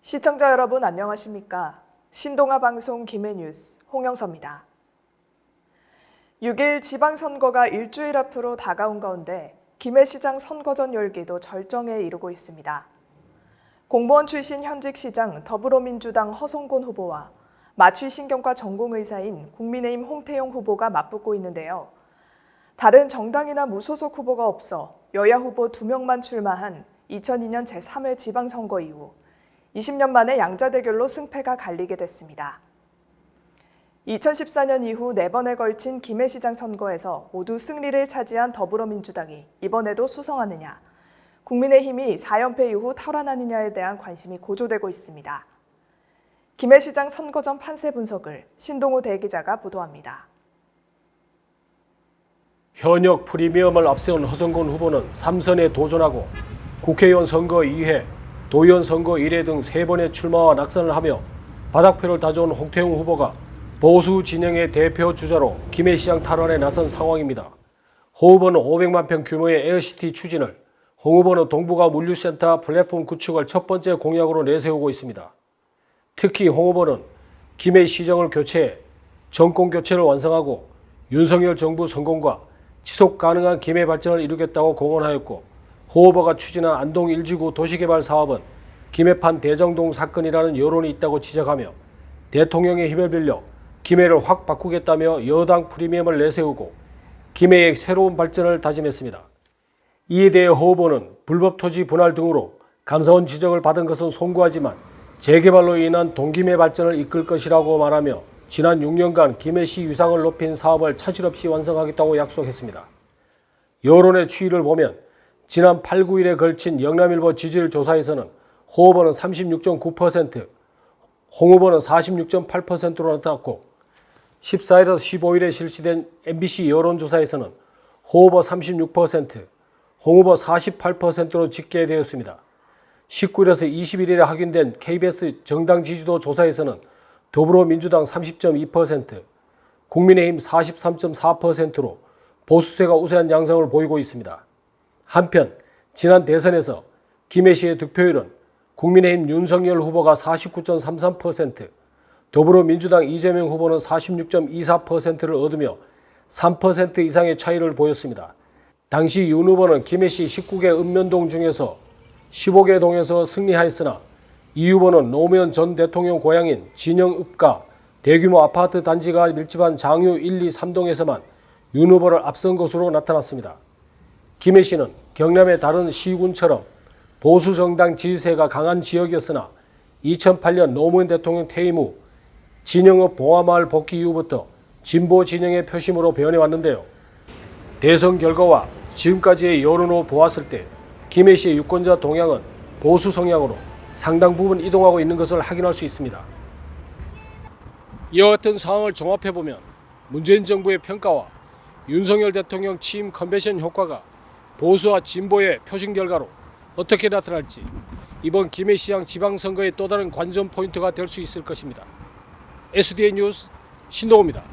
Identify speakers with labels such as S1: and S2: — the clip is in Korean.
S1: 시청자 여러분 안녕하십니까? 신동아 방송 김해뉴스 홍영서입니다. 6일 지방선거가 일주일 앞으로 다가온 가운데 김해시장 선거전 열기도 절정에 이르고 있습니다. 공무원 출신 현직 시장 더불어민주당 허성곤 후보와 마취신경과 전공의사인 국민의힘 홍태용 후보가 맞붙고 있는데요. 다른 정당이나 무소속 후보가 없어 여야 후보 2명만 출마한 2002년 제3회 지방선거 이후 20년 만에 양자대결로 승패가 갈리게 됐습니다. 2014년 이후 4번에 걸친 김해시장 선거에서 모두 승리를 차지한 더불어민주당이 이번에도 수성하느냐, 국민의힘이 4연패 이후 탈환하느냐에 대한 관심이 고조되고 있습니다. 김해시장 선거 전 판세 분석을 신동우 대기자가 보도합니다.
S2: 현역 프리미엄을 앞세운 허성곤 후보는 3선에 도전하고 국회의원 선거 2회, 도의원 선거 1회 등 3번의 출마와 낙선을 하며 바닥표를 다져온 홍태용 후보가 보수 진영의 대표 주자로 김해시장 탈환에 나선 상황입니다. 허 후보는 500만 평 규모의 에어시티 추진을, 홍 후보는 동북아 물류센터 플랫폼 구축을 첫 번째 공약으로 내세우고 있습니다. 특히 홍 후보는 김해시정을 교체해 정권 교체를 완성하고 윤석열 정부 성공과 지속 가능한 김해 발전을 이루겠다고 공언하였고, 호 후보가 추진한 안동 1지구 도시개발 사업은 김해판 대정동 사건이라는 여론이 있다고 지적하며 대통령의 힘을 빌려 김해를 확 바꾸겠다며 여당 프리미엄을 내세우고 김해의 새로운 발전을 다짐했습니다. 이에 대해 호 후보는 불법 토지 분할 등으로 감사원 지적을 받은 것은 송구하지만 재개발로 인한 동김해 발전을 이끌 것이라고 말하며 지난 6년간 김해시 위상을 높인 사업을 차질 없이 완성하겠다고 약속했습니다. 여론의 추이를 보면 지난 8, 9일에 걸친 영남일보 지지율 조사에서는 호 후보는 36.9%, 홍 후보는 46.8%로 나타났고 14일에서 15일에 실시된 MBC 여론조사에서는 호 후보 36%, 홍 후보 48%로 집계되었습니다. 19일에서 21일에 확인된 KBS 정당 지지도 조사에서는 더불어민주당 30.2%, 국민의힘 43.4%로 보수세가 우세한 양상을 보이고 있습니다. 한편 지난 대선에서 김해시의 득표율은 국민의힘 윤석열 후보가 49.33%, 더불어민주당 이재명 후보는 46.24%를 얻으며 3% 이상의 차이를 보였습니다. 당시 윤 후보는 김해시 19개 읍면동 중에서 15개 동에서 승리하였으나 이 후보는 노무현 전 대통령 고향인 진영읍과 대규모 아파트 단지가 밀집한 장유 1, 2, 3동에서만 윤 후보를 앞선 것으로 나타났습니다. 김해시는 경남의 다른 시군처럼 보수 정당 지지세가 강한 지역이었으나 2008년 노무현 대통령 퇴임 후 진영읍 봉화마을 복귀 이후부터 진보 진영의 표심으로 변해왔는데요. 대선 결과와 지금까지의 여론으로 보았을 때 김해시의 유권자 동향은 보수 성향으로 상당 부분 이동하고 있는 것을 확인할 수 있습니다. 이와 같은 상황을 종합해보면 문재인 정부의 평가와 윤석열 대통령 취임 컨벤션 효과가 보수와 진보의 표심 결과로 어떻게 나타날지 이번 김해시장 지방선거의 또 다른 관전 포인트가 될 수 있을 것입니다. SDN 뉴스 신동호입니다.